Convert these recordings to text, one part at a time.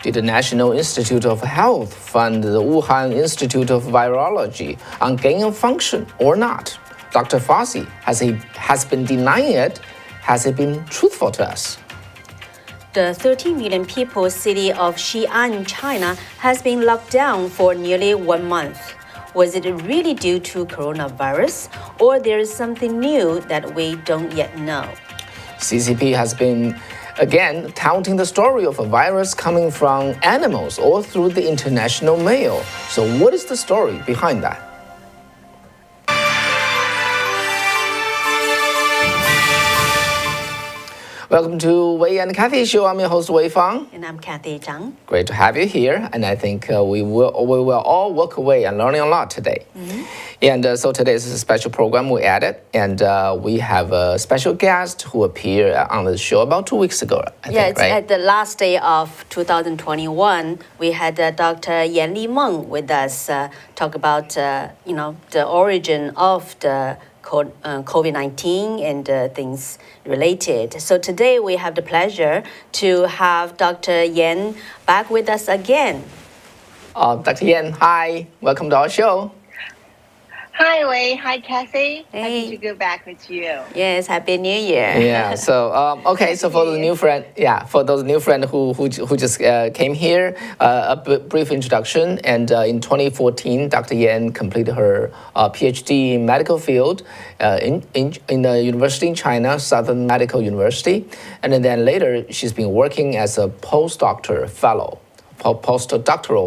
Did the National Institute of Health fund the Wuhan Institute of Virology on gain of function or not? Dr. Fauci has been denying it. Has he been truthful to us? The 13 million people city of Xi'an, China, has been locked down for nearly 1 month. Was it really due to coronavirus, or there is something new that we don't yet know? CCP has been, again, touting the story of a virus coming from animals or through the international mail. So what is the story behind that? Welcome to Wei and Cathy Show. I'm your host, Wei Fang. And I'm Cathy Zhang. Great to have you here. And I think we will all walk away and learning a lot today. Mm-hmm. And so today is a special program we added. And we have a special guest who appeared on the show about 2 weeks ago, I think, right? At the last day of 2021, we had Dr. Limeng with us talk about, the origin of the COVID-19 and things related. So today we have the pleasure to have Dr. Yan back with us again. Dr. Yan, hi. Welcome to our show. Hi, Wei. Hi, Cathy. Hey. Happy to go back with you. Yes, Happy New Year. Yeah. So okay. So for the new friend, for those new friend who just came here, a brief introduction. And in 2014, Dr. Yan completed her PhD in medical field in the university in China, Southern Medical University, and then later she's been working as a postdoctoral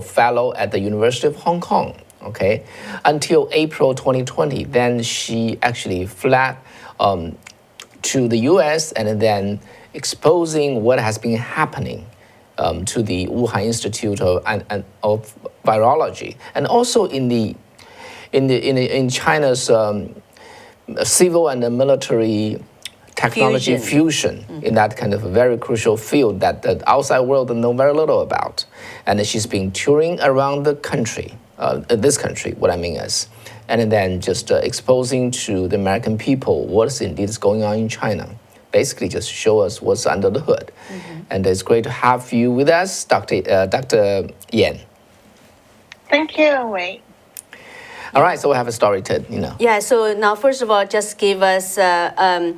fellow at the University of Hong Kong. Okay, until April 2020, then she actually fled to the U.S. and then exposing what has been happening to the Wuhan Institute of Virology, and also in China's civil and military technology fusion in that kind of very crucial field that the outside world know very little about, and she's been touring around the country. This country, what I mean is, and then just exposing to the American people what's indeed going on in China. Basically, just show us what's under the hood. Mm-hmm. And it's great to have you with us, Dr. Yan. Thank you, Wei. All right, so we have a story to, Yeah, so now first of all, just give us our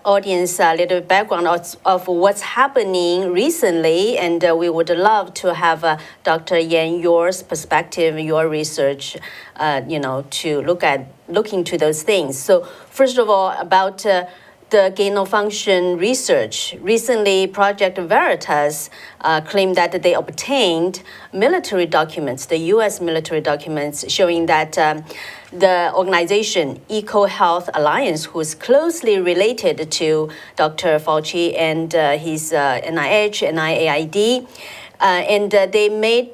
audience a little background of what's happening recently, and we would love to have Dr. Yan, your perspective, your research, to look into those things. So first of all, about the gain-of-function research. Recently, Project Veritas claimed that they obtained military documents, the U.S. military documents, showing that the organization EcoHealth Alliance, who is closely related to Dr. Fauci and his NIH, NIAID,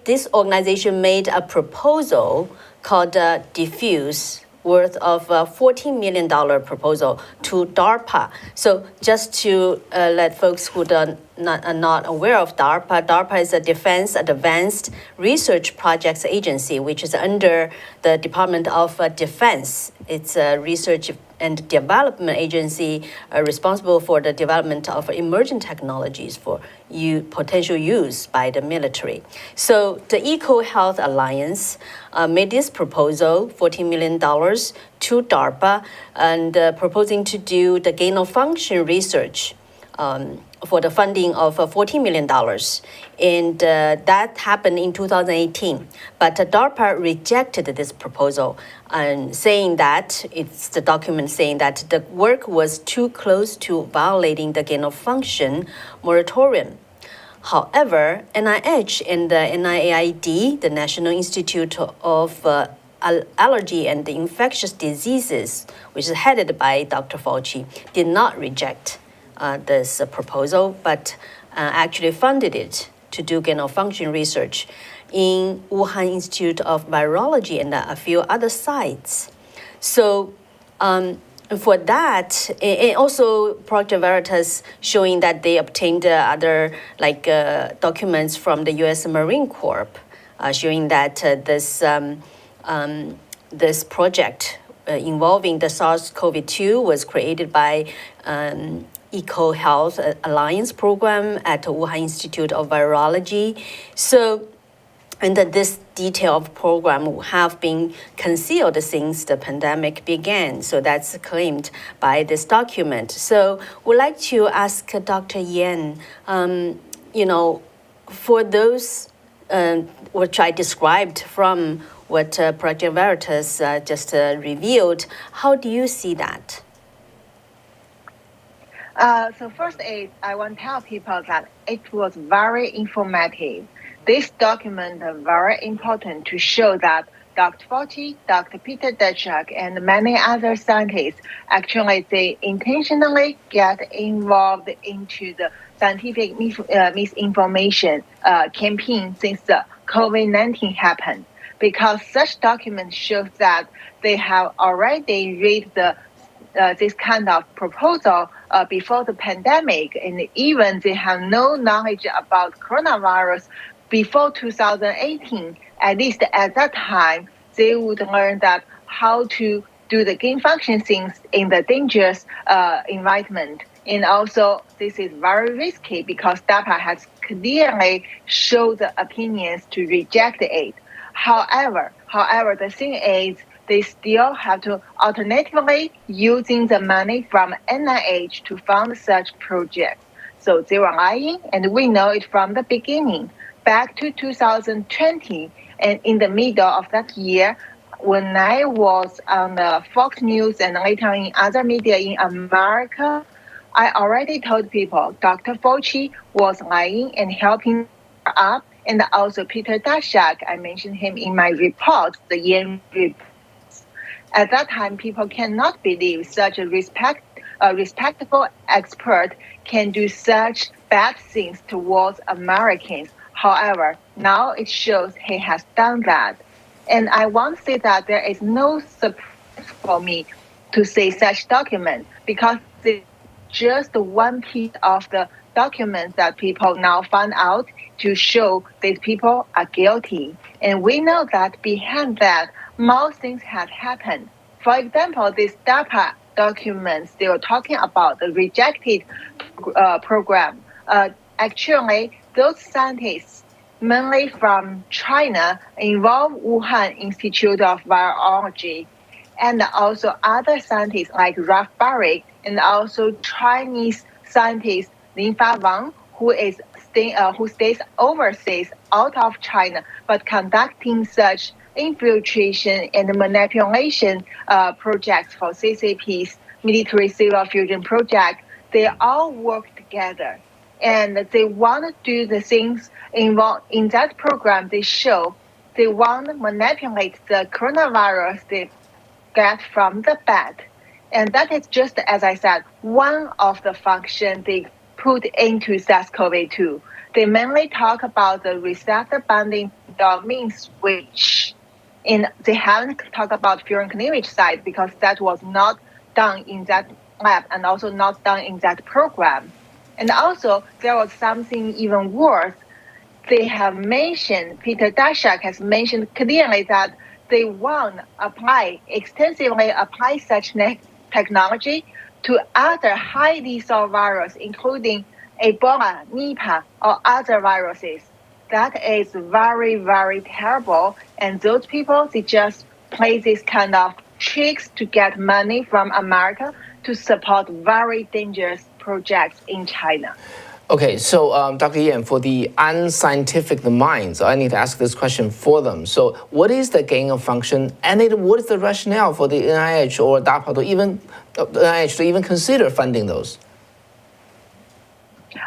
this organization made a proposal called Diffuse, worth of $14 million proposal to DARPA. So just to let folks who are not aware of DARPA is a Defense Advanced Research Projects Agency, which is under the Department of Defense. It's a research and development agency responsible for the development of emerging technologies for potential use by the military. So the EcoHealth Alliance made this proposal, $14 million to DARPA, and proposing to do the gain-of-function research for the funding of $14 million. And that happened in 2018. But DARPA rejected this proposal and saying that, it's the document saying that the work was too close to violating the gain-of-function moratorium. However, NIH and the NIAID, the National Institute of Allergy and Infectious Diseases, which is headed by Dr. Fauci, did not reject this proposal, but actually funded it to do gain-of-function research in Wuhan Institute of Virology and a few other sites. So for that, and also Project Veritas showing that they obtained other documents from the U.S. Marine Corps, showing that this project involving the SARS-CoV-2 was created by Eco Health Alliance program at the Wuhan Institute of Virology. So, and that this detailed program have been concealed since the pandemic began. So that's claimed by this document. So we'd like to ask Dr. Yan, for those which I described from what Project Veritas just revealed, how do you see that? So first is I want to tell people that it was very informative. This document is very important to show that Dr. Fauci, Dr. Peter Daszak, and many other scientists actually they intentionally get involved into the scientific misinformation campaign since the COVID-19 happened, because such documents show that they have already read this kind of proposal before the pandemic, and even they have no knowledge about coronavirus before 2018. At least at that time, they would learn that how to do the gain function things in the dangerous environment. And also, this is very risky because DARPA has clearly showed the opinions to reject it. However, the thing is, they still have to alternatively using the money from NIH to fund such projects. So they were lying, and we know it from the beginning. Back to 2020, and in the middle of that year, when I was on the Fox News and later in other media in America, I already told people Dr. Fauci was lying and helping up, and also Peter Daszak, I mentioned him in my report, the Xi'an report. At that time, people cannot believe such a respectable expert can do such bad things towards Americans. However, now it shows he has done that. And I want to say that there is no surprise for me to say such document, because it's just one piece of the documents that people now find out to show these people are guilty. And we know that behind that, more things have happened. For example, these DARPA documents they were talking about, the rejected program. Actually, those scientists, mainly from China, involved Wuhan Institute of Virology, and also other scientists like Ralph Barrick, and also Chinese scientist Linfa Wang, who stays overseas out of China, but conducting such infiltration and manipulation projects for CCP's military civil fusion project. They all work together, and they want to do the things involved in that program. They show they want to manipulate the coronavirus they get from the bat, and that is just, as I said, one of the functions they put into SARS-CoV-2. They mainly talk about the receptor binding domain switch, and they haven't talked about furin cleavage site because that was not done in that lab and also not done in that program. And also, there was something even worse. They have mentioned, Peter Daszak has mentioned clearly that they want to extensively apply such technology to other highly lethal viruses, including Ebola, Nipah, or other viruses. That is very, very terrible. And those people, they just play this kind of tricks to get money from America to support very dangerous projects in China. Okay, so Dr. Yan, for the unscientific minds, I need to ask this question for them. So what is the gain of function, and what is the rationale for the NIH or DARPA to even consider funding those?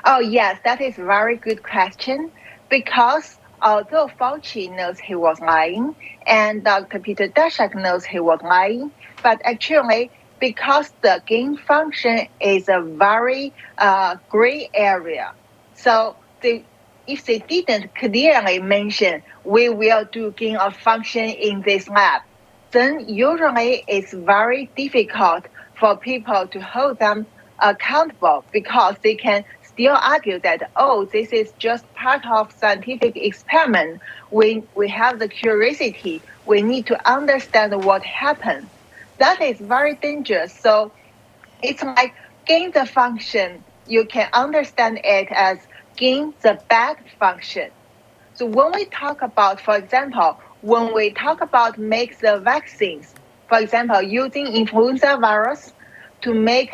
Oh, yes, that is a very good question, because although Fauci knows he was lying and Dr. Peter Daszak knows he was lying, but actually, because the gain function is a very gray area. So if they didn't clearly mention we will do gain of function in this lab, then usually it's very difficult for people to hold them accountable, because they can still argue that, oh, this is just part of scientific experiment. We have the curiosity. We need to understand what happened. That is very dangerous. So it's like gain the function, you can understand it as gain the bad function. So when we talk about, for example, when we talk about make the vaccines, for example, using influenza virus to make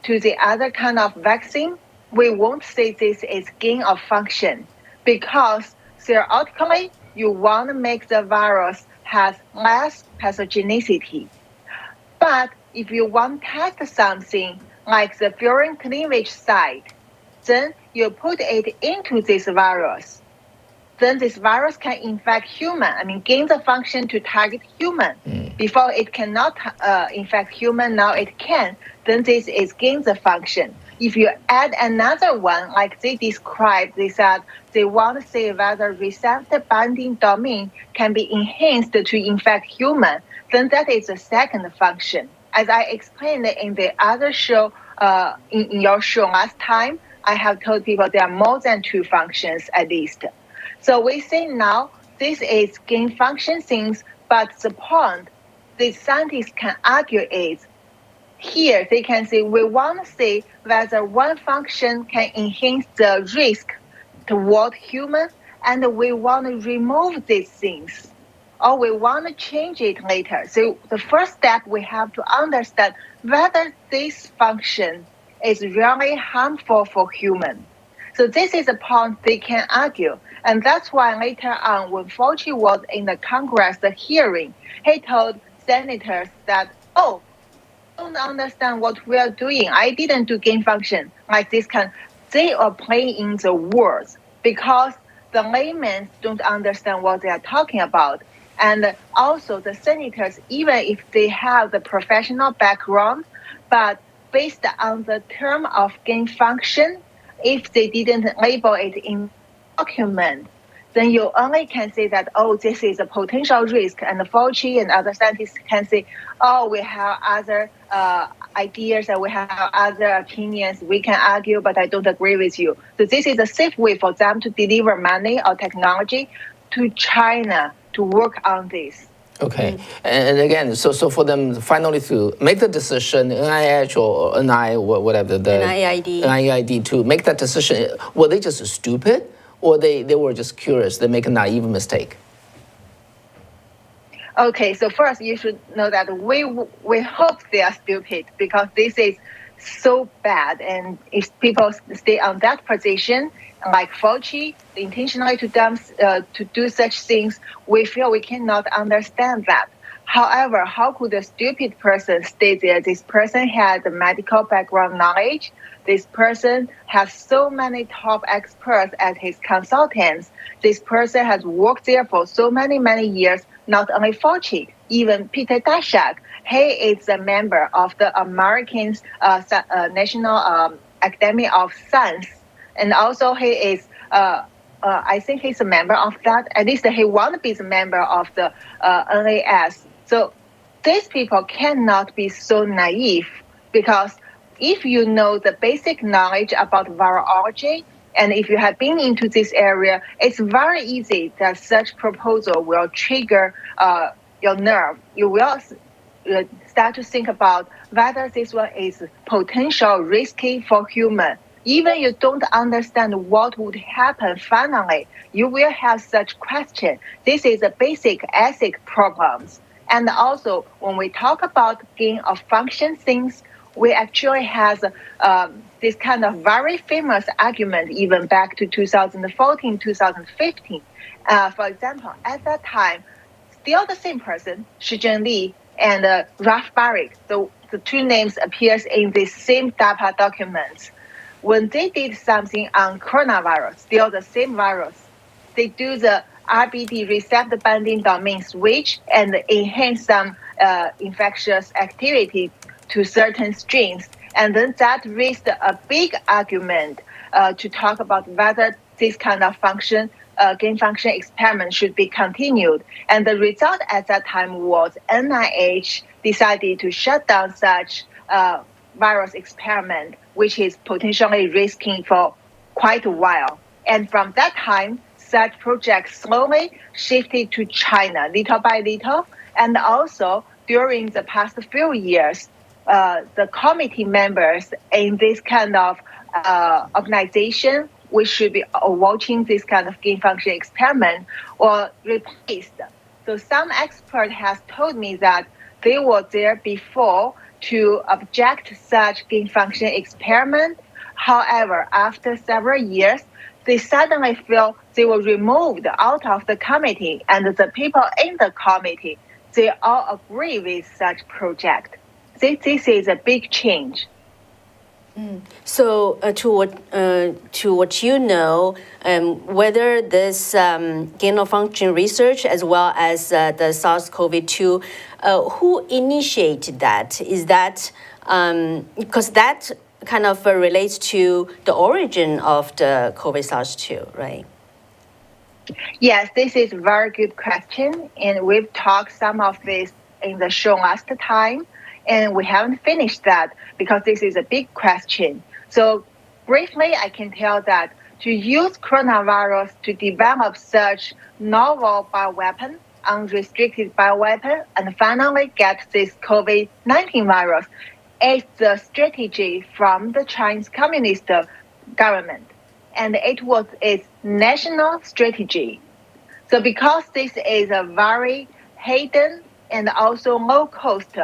to the other kind of vaccine, we won't say this is gain of function because theoretically you want to make the virus has less pathogenicity. But if you want to test something like the furin cleavage site, then you put it into this virus. Then this virus can infect human, gain the function to target human. Before it cannot infect human, now it can. Then this is gain the function. If you add another one, like they described, they said they want to see whether receptor binding domain can be enhanced to infect human, then that is the second function. As I explained in the other show, in your show last time, I have told people there are more than two functions at least. So we say now this is gain function things, but the point the scientists can argue is here they can say we want to see whether one function can enhance the risk toward human, and we want to remove these things, or we want to change it later. So the first step we have to understand whether this function is really harmful for human. So this is a point they can argue. And that's why later on, when Fauci was in the Congress, the hearing, he told senators that, oh, I don't understand what we are doing. I didn't do gain function like this kind. They are playing in the words because the laymen don't understand what they are talking about. And also the senators, even if they have the professional background, but based on the term of gain function, if they didn't label it in document, then you only can say that, oh, this is a potential risk. And Fauci and other scientists can say, oh, we have other ideas and we have other opinions. We can argue, but I don't agree with you. So this is a safe way for them to deliver money or technology to China to work on this. Okay, and again, so for them finally to make the decision, NIH or NI, whatever, the NIAID to make that decision, were they just stupid or they were just curious, they make a naive mistake? Okay, so first you should know that we hope they are stupid because this is so bad, and if people stay on that position, like Fauci, intentionally to do such things, we feel we cannot understand that. However, how could a stupid person stay there? This person has the medical background knowledge. This person has so many top experts as his consultants. This person has worked there for so many years. Not only Fauci, even Peter Daszak, he is a member of the American National Academy of Science. And also he is, I think he's a member of that. At least he wants to be a member of the NAS. So these people cannot be so naive because if you know the basic knowledge about virology, and if you have been into this area, it's very easy that such proposal will trigger your nerve. You will start to think about whether this one is potential risky for human. Even you don't understand what would happen finally, you will have such question. This is a basic ethic problems. And also, when we talk about gain of function things, we actually have this kind of very famous argument even back to 2014, 2015. For example, at that time, still the same person, Xi'an Li and Ralph Baric, the two names appears in the same DARPA documents. When they did something on coronavirus, still the same virus, they do the RBD receptor binding domain switch and enhance some infectious activity to certain strains. And then that raised a big argument to talk about whether this kind of gain function experiment should be continued. And the result at that time was NIH decided to shut down such virus experiment, which is potentially risky for quite a while. And from that time, such projects slowly shifted to China little by little. And also during the past few years, the committee members in this kind of organization, we should be watching this kind of gain function experiment or replaced. So some expert has told me that they were there before to object such gain function experiment. However, after several years, they suddenly feel they were removed out of the committee, and the people in the committee, they all agree with such project. This is a big change. So, to what you know, whether this gain of function research as well as the SARS-CoV-2, who initiated that? Is that because that kind of relates to the origin of the COVID SARS-2, right? Yes, this is a very good question, and we've talked some of this in the show last time, and we haven't finished that because this is a big question. So briefly, I can tell that to use coronavirus to develop such novel bioweapon, unrestricted bioweapon, and finally get this COVID-19 virus is the strategy from the Chinese Communist government. And it was its national strategy. So because this is a very hidden and also low-cost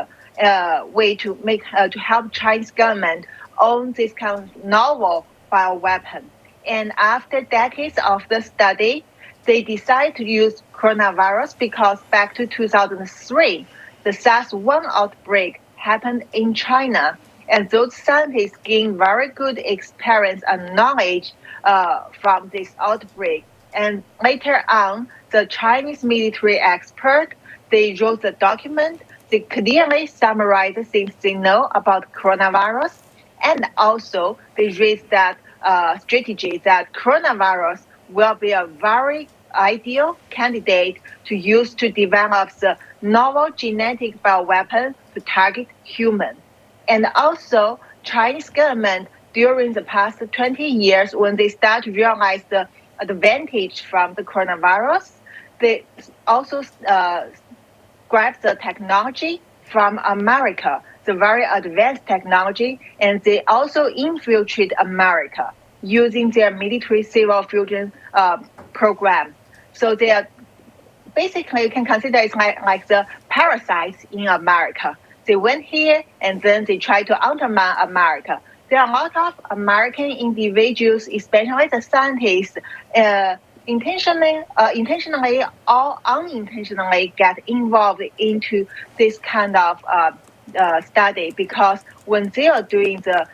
way to make to help Chinese government own this kind of novel bioweapon. And after decades of the study, they decided to use coronavirus because back to 2003, the SARS-1 outbreak happened in China. And those scientists gained very good experience and knowledge from this outbreak. And later on, the Chinese military expert, they wrote the document. They clearly summarize the things they know about coronavirus. And also, they raised that strategy that coronavirus will be a very ideal candidate to use to develop the novel genetic bioweapon to target humans. And also, Chinese government during the past 20 years, when they start to realize the advantage from the coronavirus, they also grabbed the technology from America, the very advanced technology, and they also infiltrate America using their military civil fusion program. So they are basically, you can consider it's like the parasites in America. They went here and then they try to undermine America. There are a lot of American individuals, especially the scientists, intentionally or unintentionally get involved into this kind of study because when they are doing the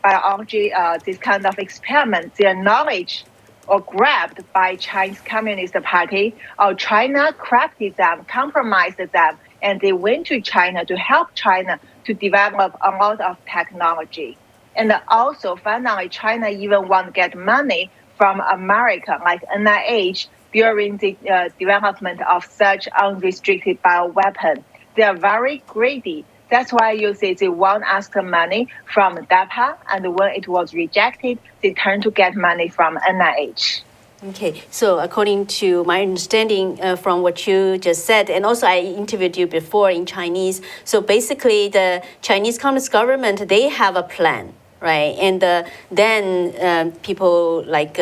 biology, this kind of experiment, their knowledge or grabbed by Chinese Communist Party or China corrupted them, compromised them, and they went to China to help China to develop a lot of technology. And also, finally, China even want to get money from America, like NIH, during the development of such unrestricted bioweapon. They are very greedy. That's why you see they want to ask money from DARPA, and when it was rejected, they turned to get money from NIH. Okay, so according to my understanding from what you just said, and also I interviewed you before in Chinese, so basically the Chinese Communist government, they have a plan, right? And then people like,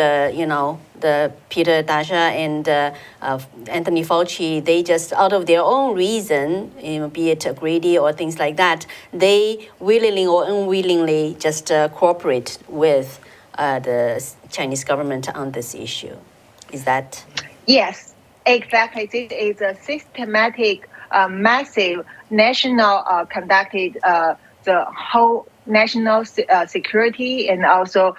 the Peter Dasha and Anthony Fauci, they just out of their own reason, be it greedy or things like that, they willingly or unwillingly just cooperate with the Chinese government on this issue. Is that? Yes, exactly. This is a systematic, massive national conducted the whole national security and also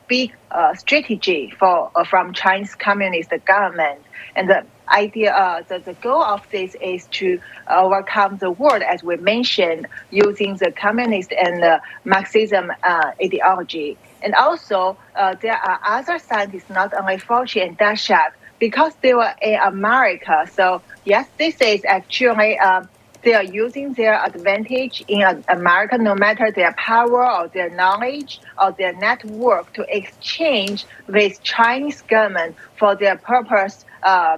big strategy from Chinese Communist government. And the idea, the goal of this is to overcome the world, as we mentioned, using the communist and Marxism ideology. And also, there are other scientists, not only Fauci and Dashak, because they were in America. So yes, this is actually they are using their advantage in America, no matter their power or their knowledge or their network, to exchange with Chinese government for their purpose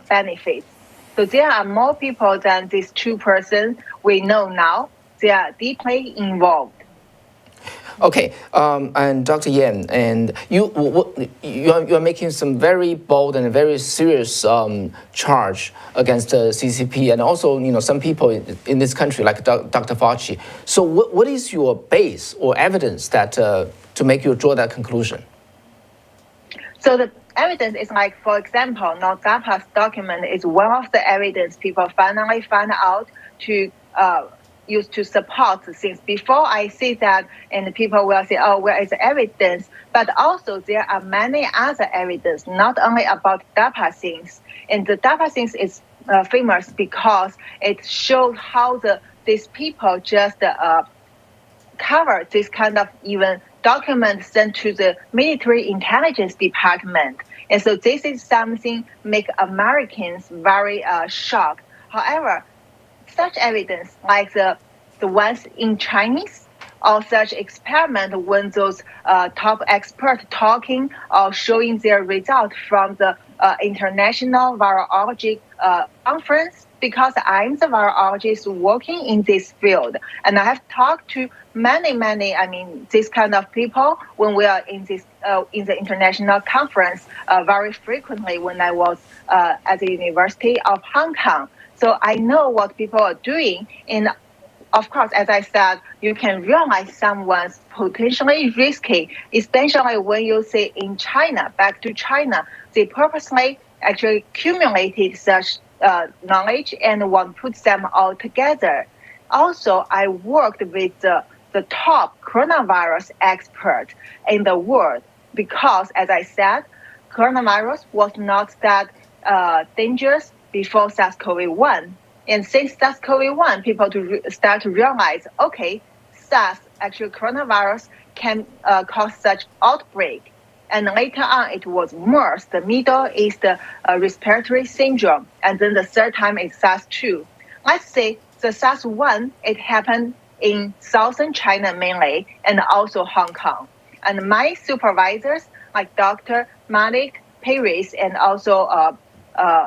benefits. So there are more people than these two persons we know now. they are deeply involved. Okay, and Dr. Yan, and you are making some very bold and very serious charge against the CCP, and also some people in this country like Dr. Fauci. So what is your base or evidence that to make you draw that conclusion? So the evidence is like, for example, now DARPA's document is one of the evidence people finally found out to use to support the things. Before I see that, and people will say, oh, where is the evidence? But also there are many other evidence, not only about DARPA things. And the DARPA things is famous because it shows how these people just cover this kind of even document sent to the military intelligence department. And so this is something make Americans very shocked. However, such evidence like the ones in Chinese or such experiment when those top experts talking or showing their result from the International Virology Conference, because I'm the virologist working in this field. And I have talked to many, this kind of people when we are in this in the international conference very frequently when I was at the University of Hong Kong. So I know what people are doing. And of course, as I said, you can realize someone's potentially risky, especially when you say in China, back to China, they purposely actually accumulated such knowledge and want to put them all together. Also, I worked with the top coronavirus expert in the world because, as I said, coronavirus was not that dangerous before SARS-CoV-1. And since SARS-CoV-1, people start to realize, okay, SARS, actually coronavirus, can cause such outbreak. And later on, it was MERS, the Middle East Respiratory Syndrome. And then the third time is SARS-2. Let's say the SARS-1, it happened in southern China mainly, and also Hong Kong. And my supervisors, like Dr. Malik Paris, and also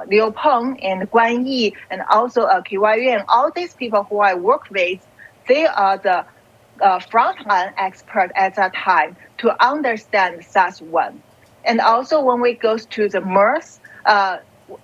Liu Peng and Guan Yi, and also Qiwai Yuan, all these people who I work with, they are the frontline expert at that time to understand SARS-1. And also when we go to the MERS,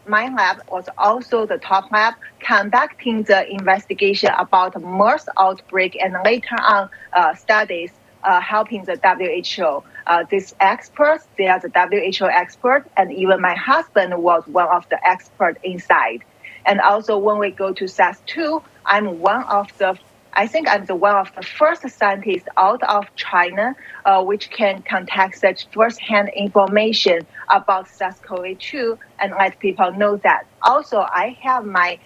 my lab was also the top lab conducting the investigation about MERS outbreak and later on studies helping the WHO. These experts, they are the WHO expert, and even my husband was one of the experts inside. And also when we go to SARS-2, I'm one of the first scientists out of China which can contact such first-hand information about SARS-CoV-2 and let people know that. Also, I have my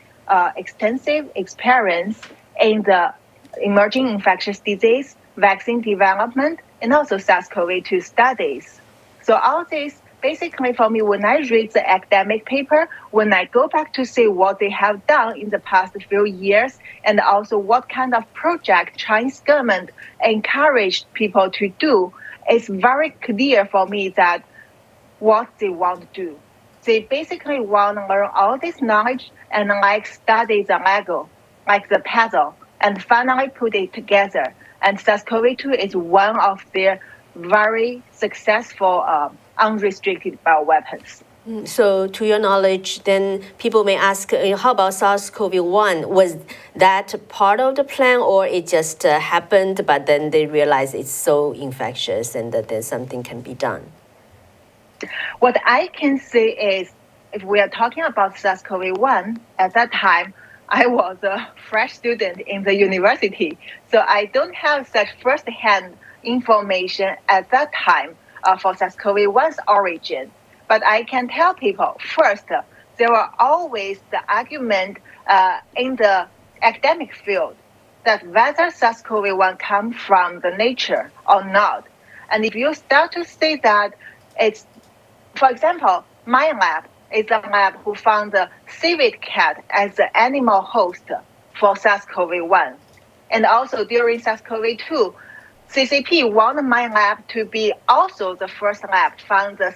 extensive experience in the emerging infectious disease, vaccine development, and also SARS-CoV-2 studies. So all this, basically for me, when I read the academic paper, when I go back to see what they have done in the past few years, and also what kind of project Chinese government encouraged people to do, it's very clear for me that what they want to do. They basically want to learn all this knowledge and like study the Lego, like the puzzle, and finally put it together. And SARS-CoV-2 is one of their very successful unrestricted bioweapons. So to your knowledge, then people may ask, how about SARS-CoV-1? Was that part of the plan or it just happened, but then they realized it's so infectious and that then something can be done? What I can say is, if we are talking about SARS-CoV-1, at that time, I was a fresh student in the university. So I don't have such first-hand information at that time for SARS-CoV-1's origin. But I can tell people, first, there were always the argument in the academic field that whether SARS-CoV-1 comes from the nature or not. And if you start to see that it's, for example, my lab is a lab who found the civet cat as the animal host for SARS-CoV-1. And also during SARS-CoV-2, CCP wanted my lab to be also the first lab found the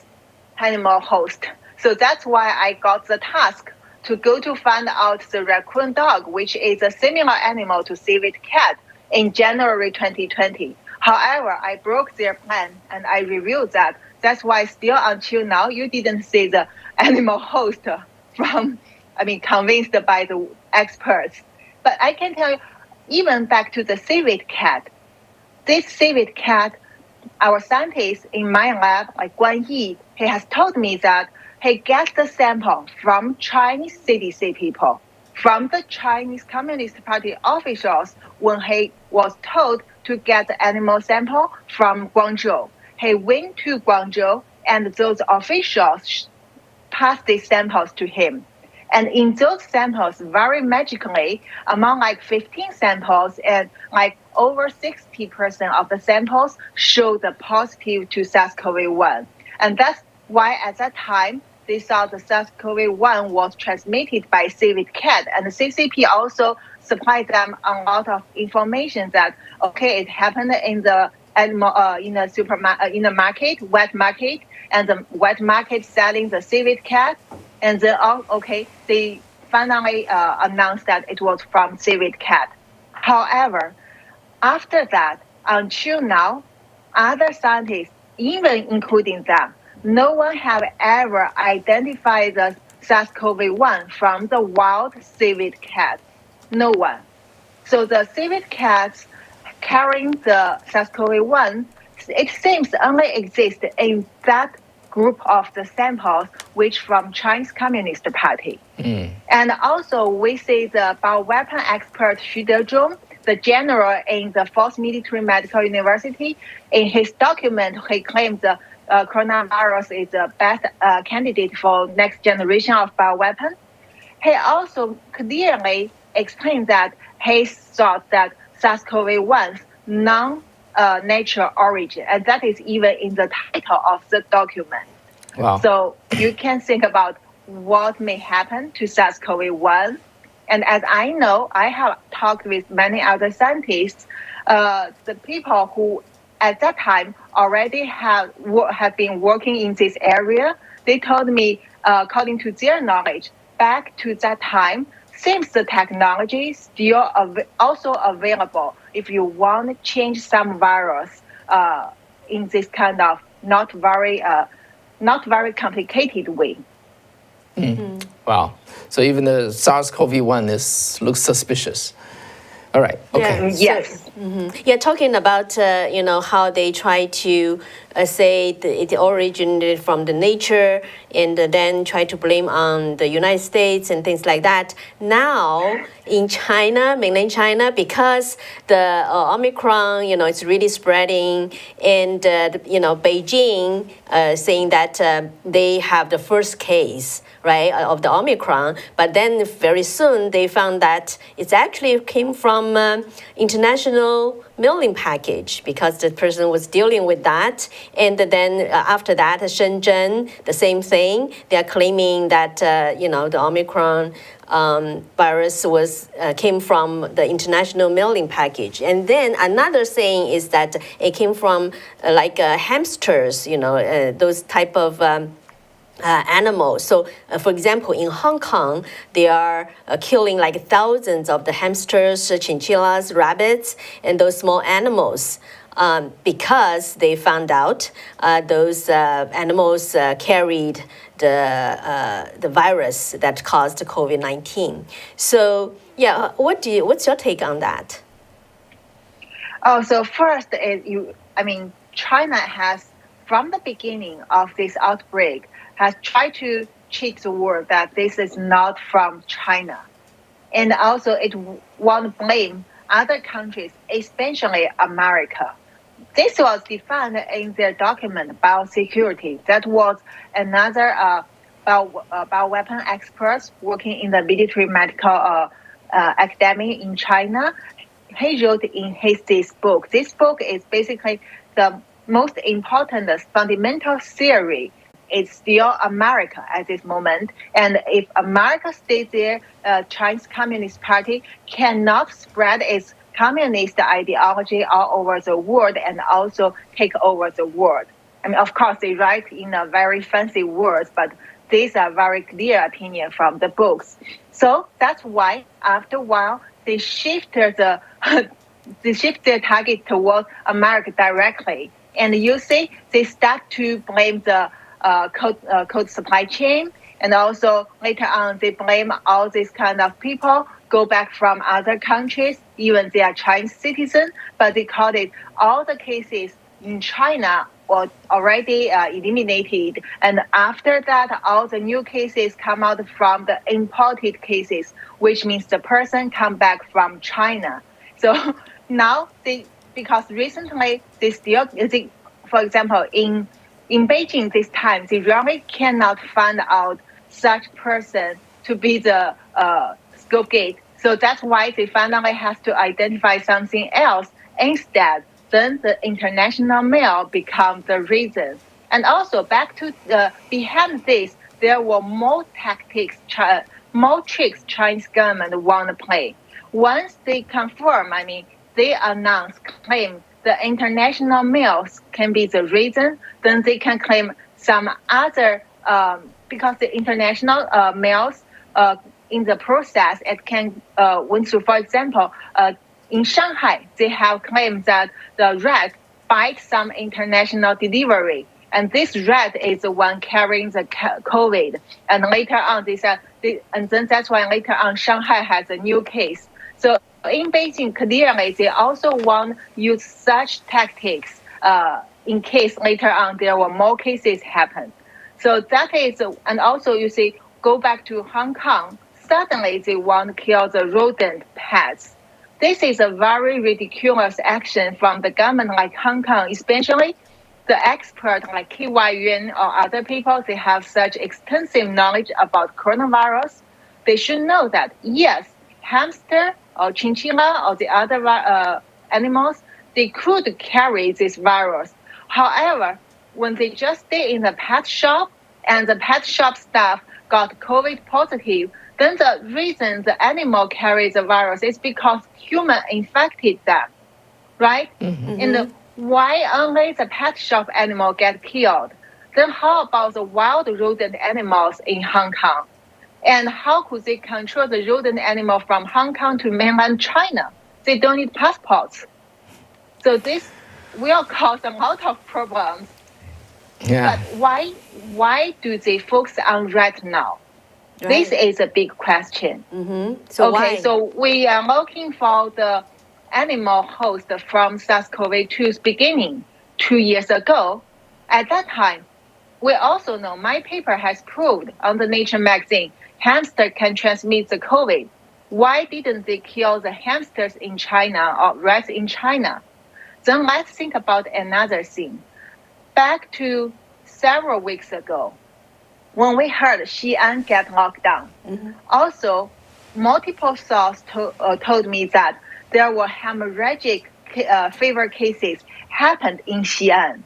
animal host. So that's why I got the task to go to find out the raccoon dog, which is a similar animal to civet cat, in January 2020. However, I broke their plan and I revealed that. That's why still until now, you didn't see the animal host convinced by the experts. But I can tell you, even back to the civet cat, this civet cat, our scientist in my lab, like Guan Yi, he has told me that he gets the sample from Chinese CDC people, from the Chinese Communist Party officials when he was told to get the animal sample from Guangzhou. He went to Guangzhou and those officials passed these samples to him. And in those samples, very magically, among like 15 samples and like over 60% of the samples showed the positive to SARS-CoV-1. And that's why at that time, they thought the SARS-CoV-1 was transmitted by civet cat. And the CCP also supplied them a lot of information that, okay, it happened in the animal, in the market, wet market, and the wet market selling the civet cat. And then, they finally announced that it was from civet cat. However, after that, until now, other scientists, even including them, no one have ever identified the SARS-CoV-1 from the wild civet cat. No one. So the civet cats carrying the SARS-CoV-1, it seems only exists in that group of the samples which from Chinese Communist Party. And also we see the bioweapon expert Xu Dezhong, the general in the 4th Military Medical University, in his document he claims the coronavirus is the best candidate for next generation of bioweapon. He also clearly explained that he thought that SARS-CoV-1's non-natural origin, and that is even in the title of the document. Wow. So you can think about what may happen to SARS-CoV-1. And as I know, I have talked with many other scientists, the people who at that time already have been working in this area. They told me, according to their knowledge, back to that time, seems the technology still also available if you want to change some virus in this kind of not very complicated way. Wow. So even the SARS-CoV-1 looks suspicious. All right. Okay. Yeah. Yes. Yeah, talking about how they try to say it originated from the nature and then try to blame on the United States and things like that. Now in China, mainland China, because the Omicron, it's really spreading, and Beijing saying that they have the first case, right, of the Omicron, but then very soon they found that it actually came from international mailing package because the person was dealing with that. And then after that, Shenzhen, the same thing. They are claiming that, the Omicron virus came from the international mailing package. And then another saying is that it came from hamsters, those type of animals. So, for example, in Hong Kong, they are killing like thousands of the hamsters, chinchillas, rabbits, and those small animals because they found out those animals carried the virus that caused COVID-19. So, yeah, what's your take on that? Oh, so first China has, from the beginning of this outbreak, has tried to cheat the world that this is not from China. And also it want to blame other countries, especially America. This was defined in their document, biosecurity. That was another bioweapon expert working in the military medical academy in China. He wrote in this book. This book is basically the most important fundamental theory. It's still America at this moment. And if America stays there, Chinese Communist Party cannot spread its communist ideology all over the world and also take over the world. I mean, of course, they write in a very fancy words, but these are very clear opinion from the books. So that's why after a while they shifted they shift their target towards America directly. And you see, they start to blame the cold supply chain. And also later on, they blame all these kind of people go back from other countries, even they are Chinese citizens, but they call it all the cases in China were already eliminated. And after that, all the new cases come out from the imported cases, which means the person come back from China. So now because recently they still, for example, in Beijing this time, they really cannot find out such person to be the scapegoat. So that's why they finally have to identify something else instead. Then the international mail becomes the reason. And also back to behind this, there were more tactics, more tricks Chinese government want to play. Once they confirm, they announce, claim the international mails can be the reason, then they can claim some other, because the international mails in the process, it can went through, for example, in Shanghai, they have claimed that the rat bites some international delivery. And this rat is the one carrying the COVID. And later on, they said, and then that's why later on Shanghai has a new case. So in Beijing, clearly, they also want to use such tactics in case later on there were more cases happen. So that is, and also you see, go back to Hong Kong, suddenly they want to kill the rodent pets. This is a very ridiculous action from the government like Hong Kong, especially the expert like K.Y. Yuan or other people. They have such extensive knowledge about coronavirus. They should know that, yes, hamster or chinchilla or the other animals, they could carry this virus. However, when they just stay in the pet shop and the pet shop staff got COVID positive, then the reason the animal carries the virus is because human infected them, right? Mm-hmm. And why only the pet shop animal get killed? Then how about the wild rodent animals in Hong Kong? And how could they control the rodent animal from Hong Kong to mainland China? They don't need passports. So this will cause a lot of problems. Yeah. But why do they focus on rat now? Right. This is a big question. Mm-hmm. So why? So we are looking for the animal host from SARS-CoV-2's beginning 2 years ago. At that time, we also know my paper has proved on the Nature magazine, hamster can transmit the COVID. Why didn't they kill the hamsters in China or rats in China? Then let's think about another thing. Back to several weeks ago, when we heard Xi'an get locked down, mm-hmm. Also, multiple sources told me that there were hemorrhagic fever cases happened in Xi'an.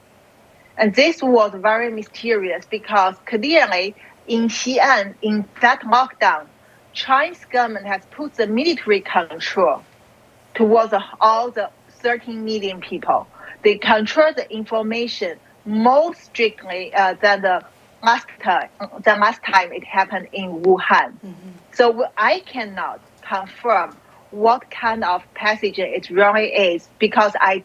And this was very mysterious because clearly in Xi'an, in that lockdown, Chinese government has put the military control towards all the 13 million people. They control the information more strictly than the last time it happened in Wuhan. Mm-hmm. So I cannot confirm what kind of pathogen it really is because I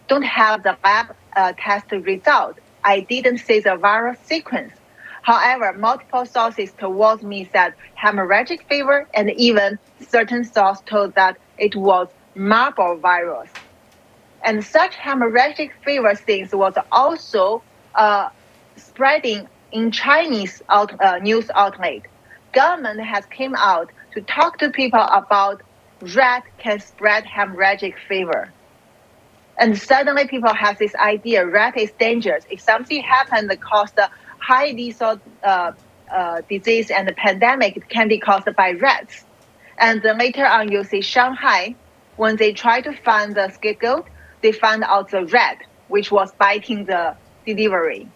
don't have the lab test result. I didn't see the virus sequence. However, multiple sources told me that hemorrhagic fever and even certain sources told that it was Marburg virus. And such hemorrhagic fever things was also spreading in Chinese news outlet. Government has came out to talk to people about rat can spread hemorrhagic fever. And suddenly people have this idea, rat is dangerous. If something happened that caused a high lethal disease and the pandemic, it can be caused by rats. And then later on, you see Shanghai, when they try to find the scapegoat, they found out the rat, which was biting the delivery.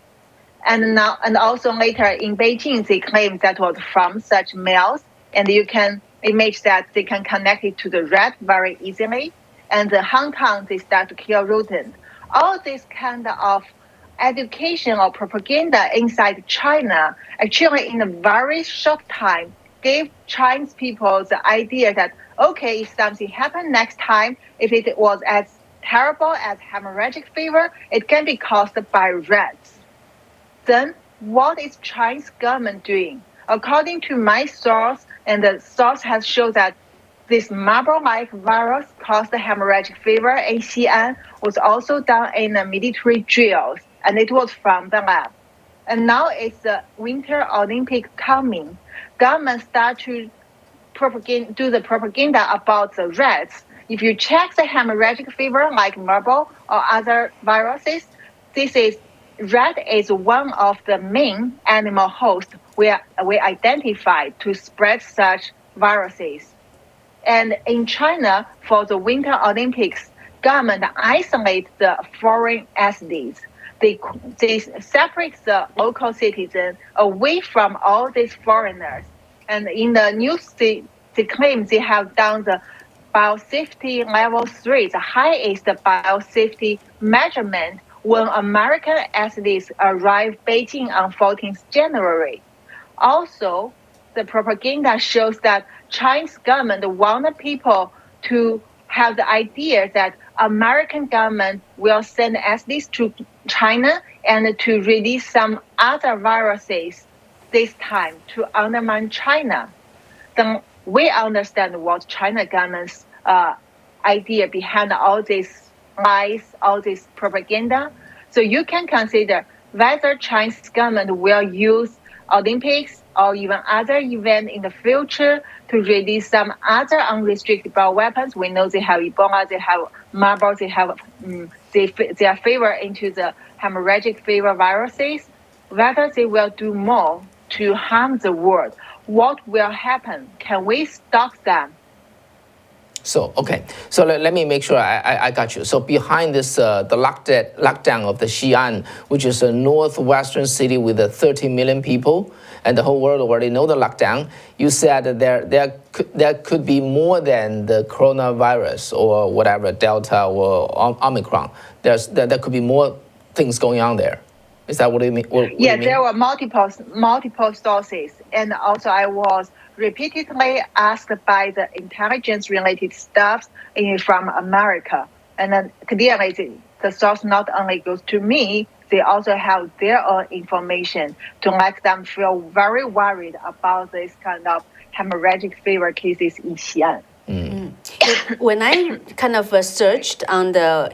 And also later in Beijing, they claim that was from such males, and you can imagine that they can connect it to the rat very easily. And in Hong Kong, they start to kill rodents. All this kind of education or propaganda inside China, actually in a very short time, gave Chinese people the idea that, okay, if something happened next time, if it was as terrible as hemorrhagic fever, it can be caused by rats. Then what is Chinese government doing? According to my source, and the source has shown that this marble-like virus caused hemorrhagic fever in Xi'an was also done in the military drills, and it was from the lab. And now it's the Winter Olympic coming. Government start to do the propaganda about the rats. If you check the hemorrhagic fever like marble or other viruses, rat is one of the main animal hosts we identified to spread such viruses. And in China, for the Winter Olympics, government isolate the foreign athletes. They separate the local citizens away from all these foreigners. And in the news, they claim they have done the biosafety level 3, the highest biosafety measurement when American athletes arrived Beijing on 14th January. Also, the propaganda shows that Chinese government wanted people to have the idea that American government will send athletes to China and to release some other viruses this time to undermine China. Then we understand what China government's idea behind all these lies, all this propaganda. So you can consider whether Chinese government will use Olympics or even other event in the future to release some other unrestricted bioweapons. We know they have Ebola, they have marble, they have their favor into the hemorrhagic fever viruses. Whether they will do more to harm the world, what will happen? Can we stop them? So, okay. So let me make sure I got you. So behind this, the lockdown of the Xi'an, which is a northwestern city with 30 million people, and the whole world already know the lockdown, you said that there could be more than the coronavirus or whatever, Delta or Omicron. There could be more things going on there. Is that what you mean? Yes, there were multiple sources. And also I was repeatedly asked by the intelligence-related staff from America. And then clearly the source not only goes to me, they also have their own information to let them feel very worried about this kind of hemorrhagic fever cases in Xi'an. When I kind of searched on the,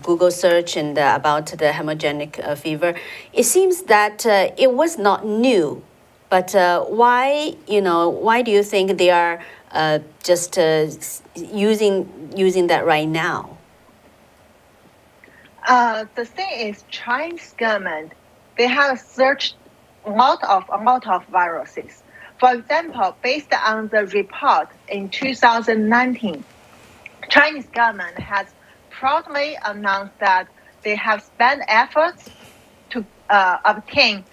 Google search and about the hemorrhagic fever, it seems that it was not new. But why do you think they are just using that right now? The thing is, Chinese government, they have searched a lot of viruses. For example, based on the report in 2019, Chinese government has proudly announced that they have spent efforts to obtain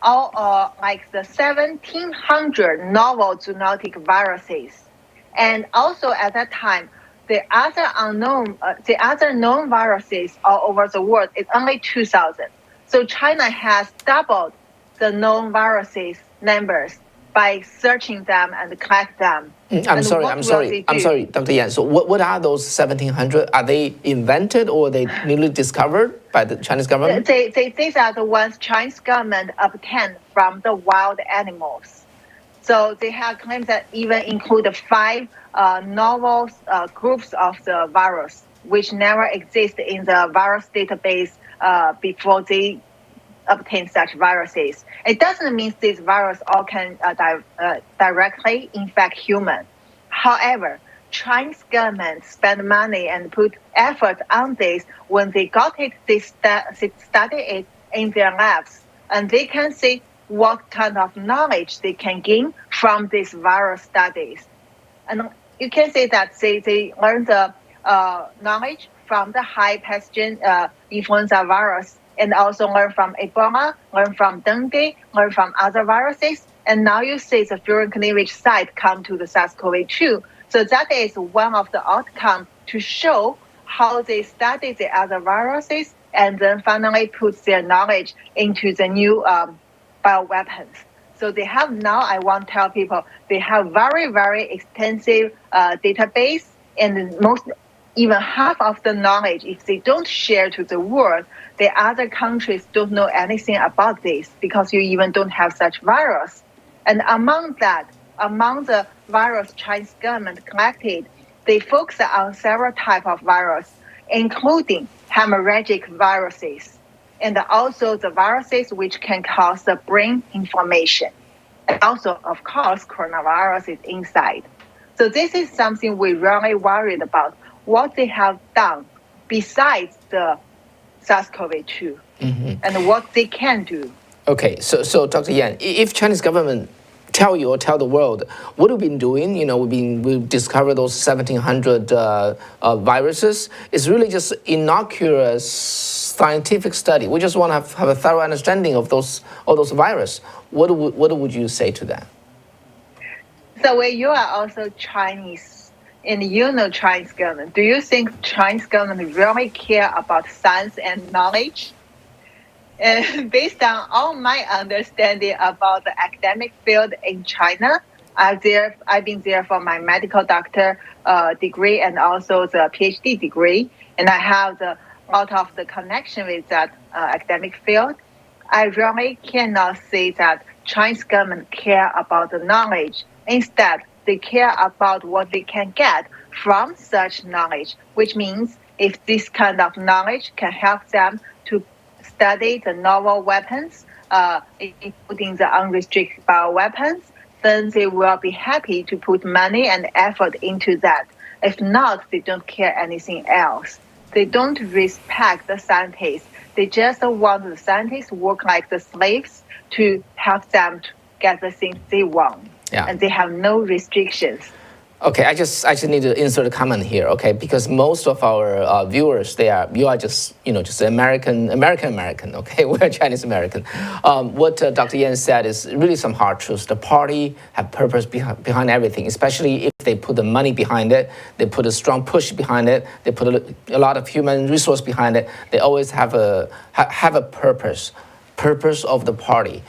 all like the 1,700 novel zoonotic viruses, and also at that time, the other known viruses all over the world is only 2,000. So China has doubled the known viruses numbers by searching them and collect them. I'm sorry, Dr. Yan. So what are those 1,700? Are they invented or are they newly discovered by the Chinese government? These are the ones Chinese government obtained from the wild animals. So they have claims that even include 5 novel groups of the virus, which never exist in the virus database before they obtain such viruses. It doesn't mean these viruses all can directly infect humans. However, Chinese government spend money and put effort on this. When they got it, they study it in their labs, and they can see what kind of knowledge they can gain from these virus studies. And you can say that they learn the knowledge from the high pathogen influenza virus, and also learn from Ebola, learn from dengue, learn from other viruses. And now you see the furin cleavage site come to the SARS-CoV-2. So that is one of the outcomes to show how they study the other viruses and then finally puts their knowledge into the new bioweapons. So they have now, I want to tell people, they have very, very extensive database, and even half of the knowledge, if they don't share to the world, the other countries don't know anything about this because you even don't have such virus. And among the virus Chinese government collected, they focus on several types of virus, including hemorrhagic viruses, and also the viruses which can cause the brain inflammation. And also, of course, coronavirus is inside. So this is something we're really worried about, what they have done besides the SARS-CoV-2 and what they can do. Okay, so Dr. Yan, if Chinese government tell you or tell the world what we've been doing, we've discovered those 1,700 viruses, it's really just innocuous scientific study. We just want to have a thorough understanding of all those viruses. What would you say to that? So when you are also Chinese and you know Chinese government, do you think Chinese government really care about science and knowledge? And based on all my understanding about the academic field in China, I've been there for my medical doctor degree and also the PhD degree, and I have a lot of the connection with that academic field. I really cannot say that Chinese government care about the knowledge. Instead, they care about what they can get from such knowledge, which means if this kind of knowledge can help them to study the novel weapons, including the unrestricted bioweapons, then they will be happy to put money and effort into that. If not, they don't care anything else. They don't respect the scientists. They just want the scientists work like the slaves to help them to get the things they want. Yeah. And they have no restrictions. Okay, I just need to insert a comment here, okay? Because most of our viewers, you are just American, okay? We're Chinese American. What Dr. Yan said is really some hard truths. The party have purpose behind everything, especially if they put the money behind it, they put a strong push behind it, they put a lot of human resource behind it. They always have a purpose of the party.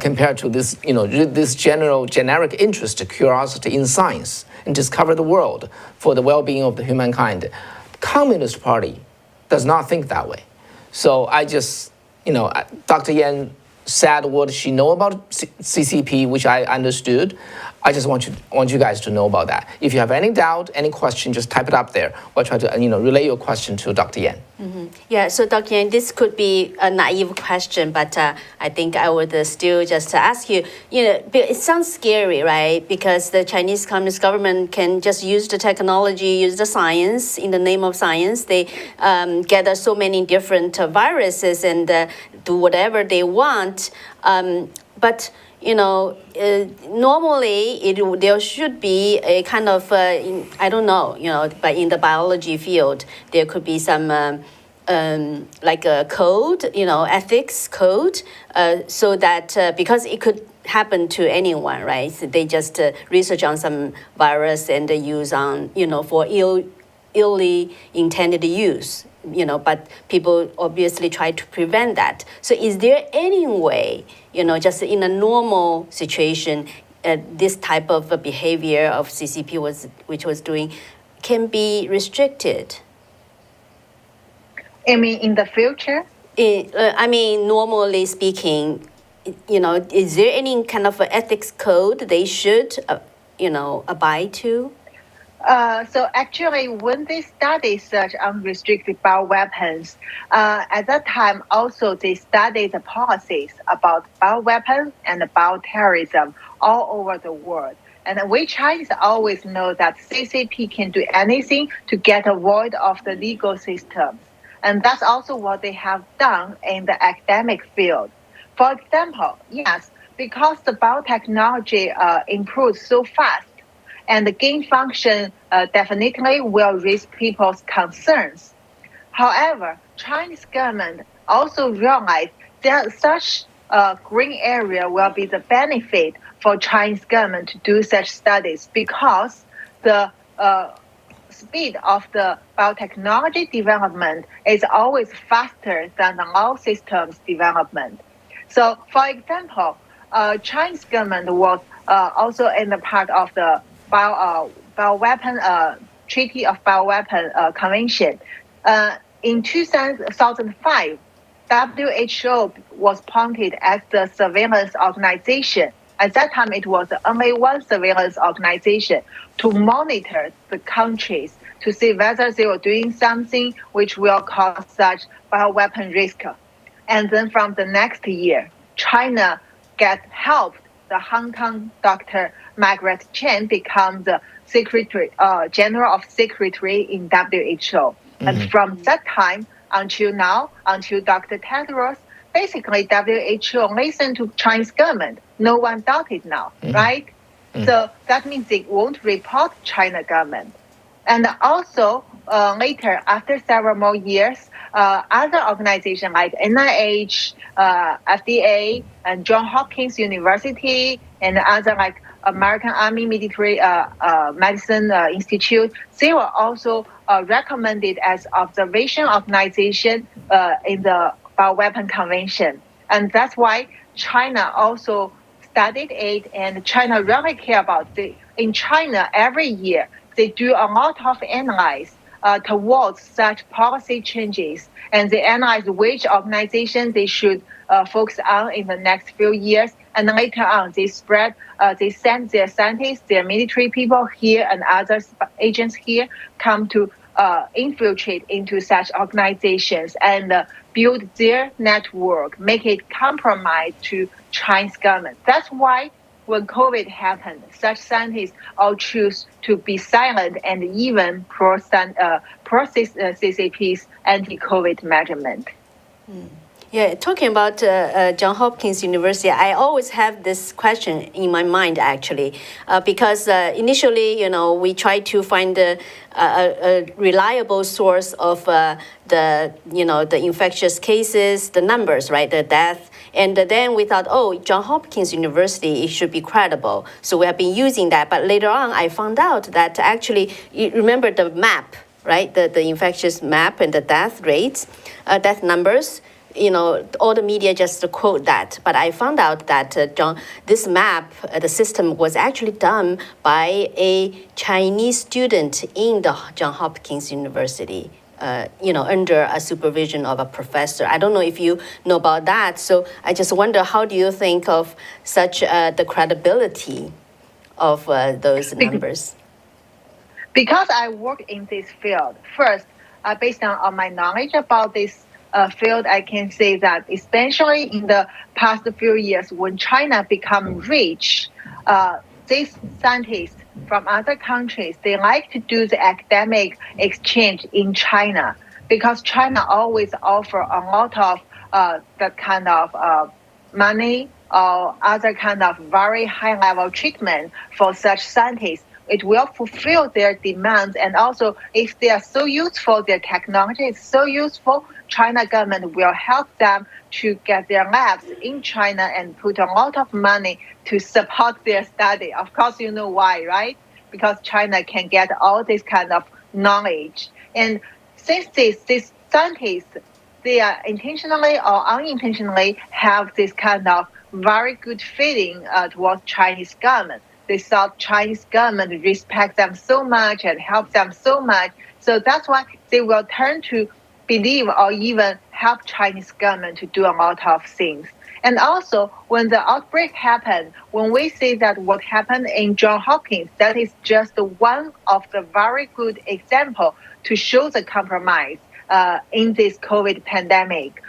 Compared to this, this generic interest, curiosity in science, and discover the world for the well-being of the humankind. Communist Party does not think that way. So I just, Dr. Yan said what she know about CCP, which I understood. I just want you guys to know about that. If you have any doubt, any question, just type it up there. We'll try to relay your question to Dr. Yan. Mm-hmm. Yeah, so Dr. Yan, this could be a naive question, but I think I would still just ask you, it sounds scary, right? Because the Chinese Communist government can just use the technology, use the science, in the name of science. They gather so many different viruses and do whatever they want. But normally there should be a kind of, I don't know, but in the biology field, there could be some like a code, ethics code, so that because it could happen to anyone, right? So they just research on some virus and use on, for illy intended use. But people obviously try to prevent that. So is there any way, just in a normal situation, this type of behavior of CCP which was doing can be restricted? I mean, in the future? Normally speaking, is there any kind of ethics code they should, abide to? So actually, when they studied such unrestricted bioweapons, at that time also they studied the policies about bioweapons and bioterrorism all over the world. And we Chinese always know that CCP can do anything to get avoid of the legal systems. And that's also what they have done in the academic field. For example, yes, because the biotechnology improves so fast, and the gain function definitely will raise people's concerns. However, Chinese government also realized that such a green area will be the benefit for Chinese government to do such studies because the speed of the biotechnology development is always faster than the law systems development. So, for example, Chinese government was also in the part of the bioweapon Treaty of Bioweapon Convention. In 2005, WHO was appointed as the surveillance organization. At that time, it was only one surveillance organization to monitor the countries to see whether they were doing something which will cause such bioweapon risk. And then from the next year, China helped the Hong Kong Dr. Margaret Chan become the Secretary General of Secretary in WHO. And from that time until now, until Dr. Tedros, basically WHO listened to Chinese government. No one doubted now, right? So that means they won't report China government. And also later, after several more years, other organizations like NIH, FDA, and Johns Hopkins University, and other like American Army Military Medicine Institute, they were also recommended as observation organization in the Bioweapon Convention. And that's why China also studied it, and China really care about it. In China, every year, they do a lot of analysis towards such policy changes, and they analyze which organization they should focus on in the next few years. And later on, they send their scientists, their military people here, and other agents here come to infiltrate into such organizations and build their network, make it compromise to Chinese government. That's why when COVID happened, such scientists all choose to be silent and even process CCP's anti-COVID measurement. Yeah, talking about Johns Hopkins University, I always have this question in my mind actually, because initially, we try to find a reliable source of the infectious cases, the numbers, right, the death. And then we thought, Johns Hopkins University, it should be credible. So we have been using that. But later on, I found out that actually, you remember the map, right? The infectious map and the death rates, death numbers. All the media just quote that. But I found out that this map, the system was actually done by a Chinese student in the Johns Hopkins University. Under a supervision of a professor. I don't know if you know about that. So I just wonder, how do you think of such the credibility of those numbers? Because I work in this field, first, based on my knowledge about this field, I can say that especially in the past few years, when China become rich, these scientists from other countries, they like to do the academic exchange in China because China always offer a lot of that kind of money or other kind of very high level treatment for such scientists. It will fulfill their demands, and also if they are so useful, their technology is so useful, China government will help them to get their labs in China and put a lot of money to support their study. Of course, you know why, right? Because China can get all this kind of knowledge. And since these scientists, they are intentionally or unintentionally have this kind of very good feeling towards Chinese government. They thought Chinese government respect them so much and help them so much. So that's why they will turn to believe or even help Chinese government to do a lot of things. And also, when the outbreak happened, when we say that what happened in Johns Hopkins, that is just one of the very good example to show the compromise in this COVID pandemic.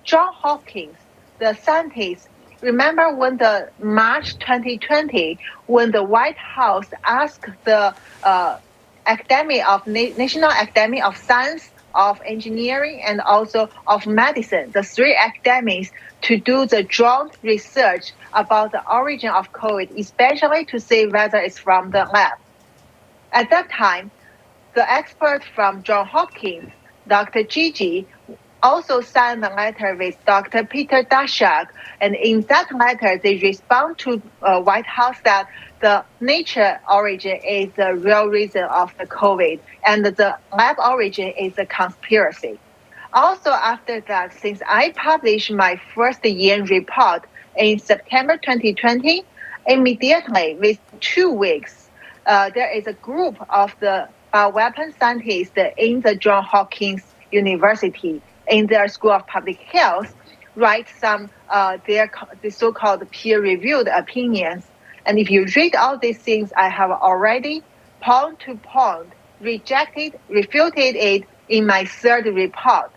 Johns Hopkins, the scientists, remember when the March 2020, when the White House asked the National Academy of Science, of Engineering, and also of Medicine, the three academies, to do the joint research about the origin of COVID, especially to see whether it's from the lab. At that time, the expert from Johns Hopkins, Dr. Gigi, also signed a letter with Dr. Peter Daszak, and in that letter, they respond to White House that the nature origin is the real reason of the COVID, and the lab origin is a conspiracy. Also, after that, since I published my first Xi'an report in September 2020, immediately, with 2 weeks, there is a group of the bioweapon scientists in the Johns Hopkins University in their School of Public Health write some the so-called peer-reviewed opinions. And if you read all these things, I have already point to point refuted it in my third report.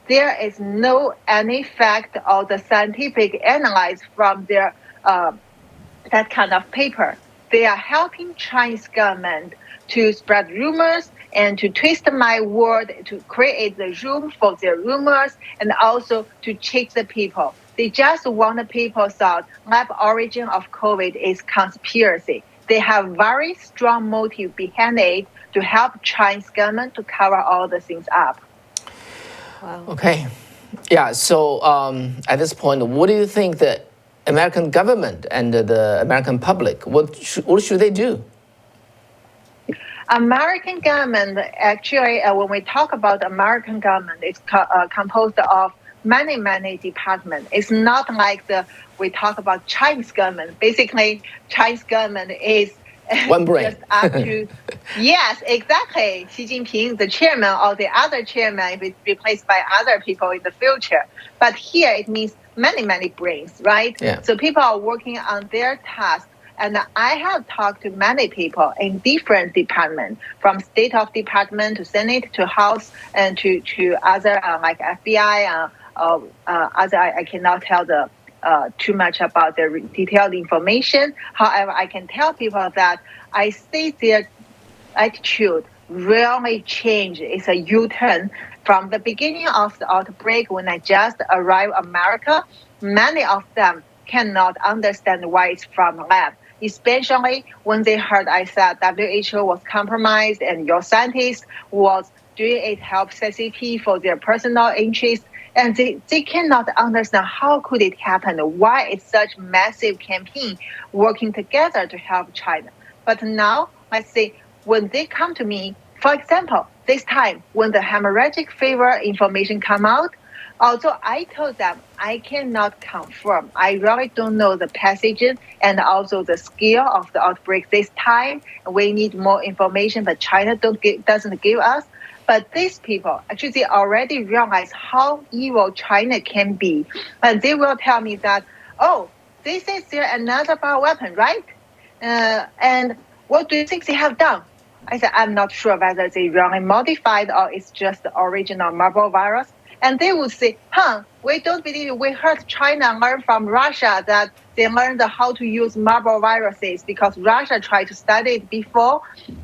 There is no any fact or the scientific analysis from their that kind of paper. They are helping Chinese government to spread rumors and to twist my word to create the room for their rumors and also to cheat the people. They just want the people thought lab origin of COVID is conspiracy. They have very strong motive behind it to help Chinese government to cover all the things up. Wow. Okay. Yeah, so at this point, what do you think the American government and the American public, what should they do? American government, actually, when we talk about American government, it's composed of many, many departments. It's not like we talk about Chinese government. Basically, Chinese government is one brain. Just up to, yes, exactly. Xi Jinping, the chairman, or the other chairman, will be replaced by other people in the future. But here it means many, many brains, right? Yeah. So people are working on their tasks. And I have talked to many people in different departments, from State of Department to Senate to House and to other like FBI. Other I cannot tell too much about the detailed information. However, I can tell people that I see their attitude really change. It's a U-turn. From the beginning of the outbreak, when I just arrived America, many of them cannot understand why it's from lab, especially when they heard I said WHO was compromised and your scientist was doing it help CCP for their personal interests. And they cannot understand how could it happen, why it's such massive campaign working together to help China. But now, let's say, when they come to me, for example, this time when the hemorrhagic fever information come out, although I told them I cannot confirm, I really don't know the pathogen and also the scale of the outbreak this time. We need more information, but China doesn't give us. But these people, actually, they already realize how evil China can be. And they will tell me that, oh, this is there another bioweapon, right? And what do you think they have done? I said, I'm not sure whether they really modified or it's just the original Marburg virus. And they would say, we don't believe it. We heard China learn from Russia that they learned how to use Marburg viruses because Russia tried to study it before.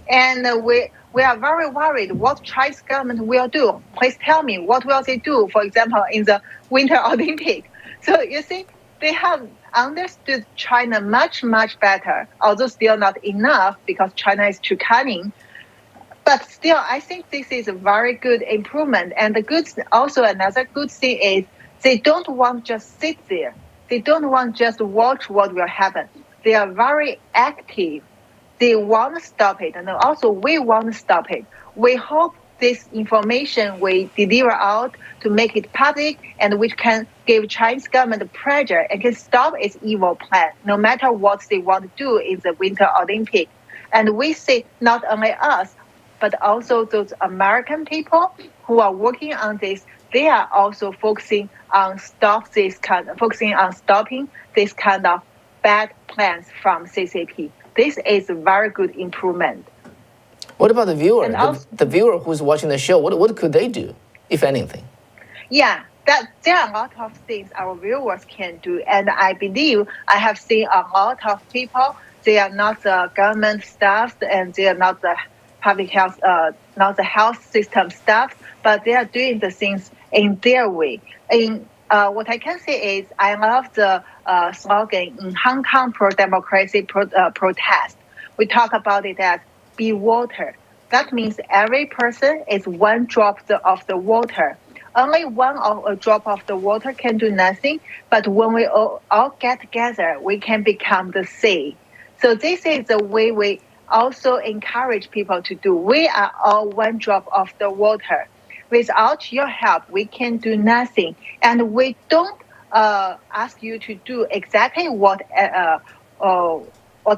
And we are very worried what Chinese government will do. Please tell me, what will they do, for example, in the Winter Olympic? So you see, they have understood China much, much better, although still not enough because China is too cunning. But still, I think this is a very good improvement. And also another good thing is they don't want just sit there. They don't want just watch what will happen. They are very active. They want to stop it. And also we want to stop it. We hope this information we deliver out to make it public and which can give Chinese government pressure and can stop its evil plan, no matter what they want to do in the Winter Olympic. And we see not only us, but also those American people who are working on this, they are also focusing on stopping this kind of bad plans from CCP. This is a very good improvement. What about the viewer? The viewer who's watching the show, what could they do, if anything? Yeah, there are a lot of things our viewers can do. And I believe I have seen a lot of people, they are not the government staff and they are not the public health, not the health system staff, but they are doing the things in their way. What I can say is I love the slogan in Hong Kong pro-democracy protest. We talk about it as be water. That means every person is one drop of the water. only one or a drop of the water can do nothing, but when we all get together, we can become the sea. So this is the way we also encourage people to do. We are all one drop of the water. Without your help, we can do nothing. And we don't ask you to do exactly what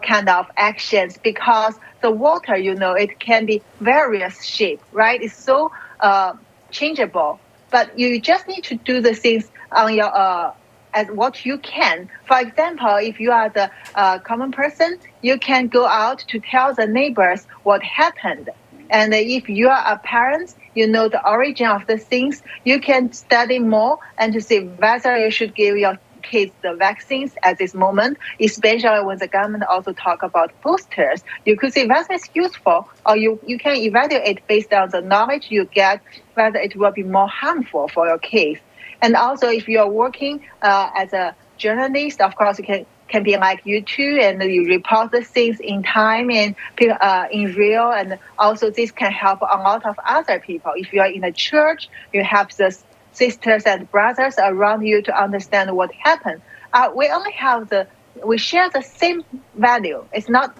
kind of actions, because the water, it can be various shape, right? It's so changeable. But you just need to do the things on your as what you can. For example, if you are the common person, you can go out to tell the neighbors what happened. And if you are a parent, you know the origin of the things, you can study more and to see whether you should give your kids the vaccines at this moment, especially when the government also talk about boosters. You could see whether it's useful, or you can evaluate based on the knowledge you get whether it will be more harmful for your kids. And also, if you are working as a journalist, of course, you can be like you too, and you report the things in time and in real. And also, this can help a lot of other people. If you are in a church, you have the sisters and brothers around you to understand what happened. We share the same value. It's not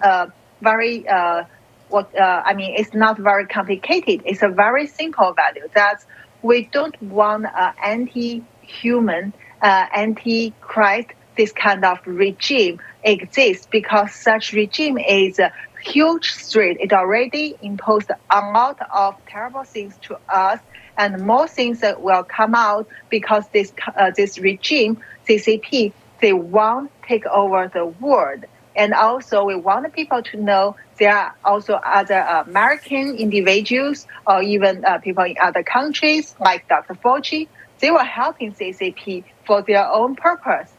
it's not very complicated. It's a very simple value. That's we don't want anti-human, anti-Christ, this kind of regime exists, because such regime is a huge threat. It already imposed a lot of terrible things to us, and more things that will come out because this regime, CCP, they won't take over the world. And also, we want people to know there are also other American individuals or even people in other countries like Dr. Fauci. They were helping CCP for their own purpose,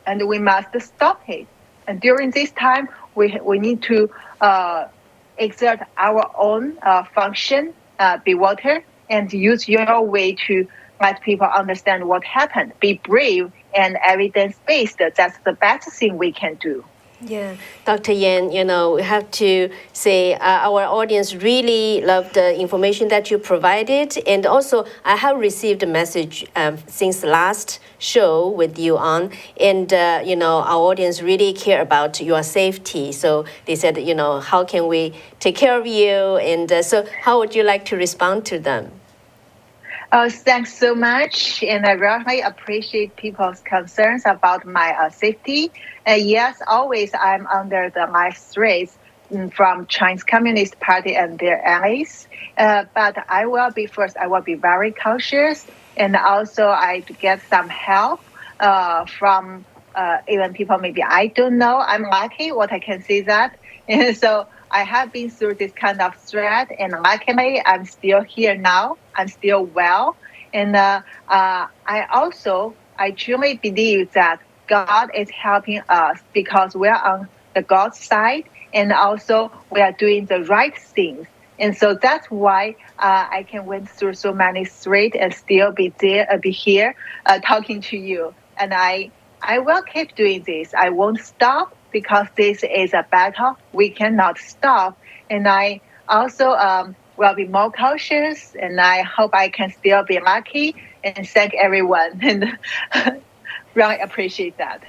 and we must stop it. And during this time, we need to exert our own function, be water, and use your way to let people understand what happened. Be brave and evidence-based. That's the best thing we can do. Yeah, Dr. Yan, we have to say our audience really loved the information that you provided. And also, I have received a message since the last show with you on. And, our audience really care about your safety. So they said, how can we take care of you? And so how would you like to respond to them? Thanks so much, and I really appreciate people's concerns about my safety. Yes, always I'm under the life threats from Chinese Communist Party and their allies. But I will be very cautious, and also I get some help from even people maybe I don't know. I'm lucky what I can see that. And so I have been through this kind of threat, and luckily I'm still here now. I'm still well. And I truly believe that God is helping us because we are on the God's side, and also we are doing the right things. And so that's why I can went through so many threats and still be here talking to you. And I will keep doing this. I won't stop, because this is a battle we cannot stop. And I also will be more cautious, and I hope I can still be lucky, and thank everyone, and really appreciate that.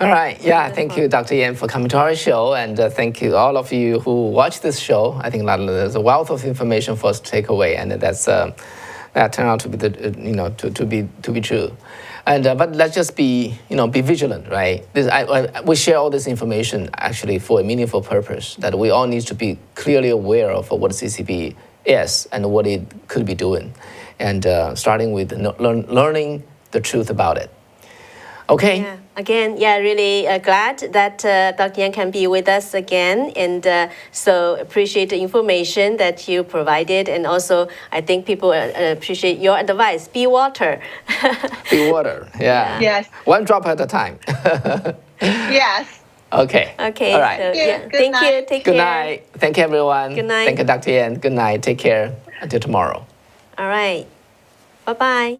All right. Yeah. Thank you, Dr. Yan, for coming to our show, and thank you all of you who watch this show. I think there's a wealth of information for us to take away, and that turned out to be to be true. And but let's just be vigilant, right? We share all this information actually for a meaningful purpose, that we all need to be clearly aware of what CCP is and what it could be doing, and starting with learning the truth about it. Okay. Yeah. Again, really glad that Dr. Yan can be with us again, and so appreciate the information that you provided, and also I think people appreciate your advice. Be water. Be water. Yeah. Yes. One drop at a time. Yes. Okay. Okay. All right. So, Good thank night. you. Take Good care. night. Thank you, everyone. Good night. Thank you, Dr. Yan. Good night. Take care. Until tomorrow. All right. Bye-bye.